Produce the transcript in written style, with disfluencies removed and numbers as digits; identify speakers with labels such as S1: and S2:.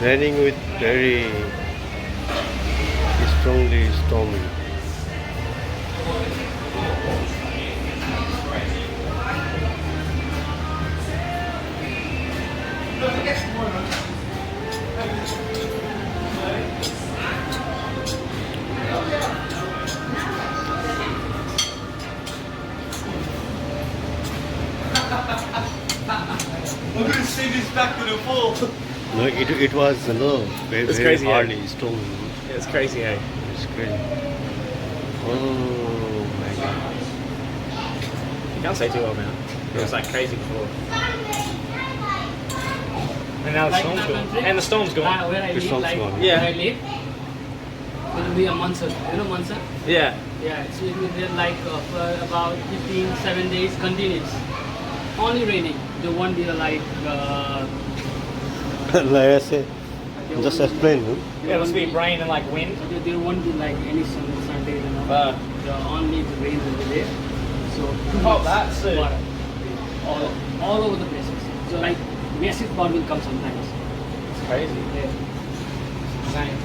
S1: raining with very strongly stormy.
S2: I'm gonna send this back to the pool.
S1: No, it was very,
S3: It's
S1: very
S3: crazy, eh?
S1: hardly stormy.
S3: Yeah, it's crazy, eh?
S1: It's crazy. Oh my god.
S3: You can't say too well, man. It was like crazy before. And now the storm's gone. And the storm's gone.
S4: Where I
S1: The
S4: live,
S1: storm's
S4: like
S1: gone.
S3: Yeah.
S4: where I live, it will be a monsoon. You know monsoon?
S3: Yeah.
S4: Yeah, it will be like for about 7 days continuous. Only raining. There won't be like.
S1: Like I said,
S4: there
S1: just
S4: won't
S1: explain. Huh?
S3: Yeah, must be rain and like wind.
S4: There won't be like any Sundays and all. Only the rain will be there. So
S3: Oh, that's it.
S4: water. All over the places. So like massive flood will come sometimes.
S3: It's crazy.
S4: Yeah.
S3: Insane.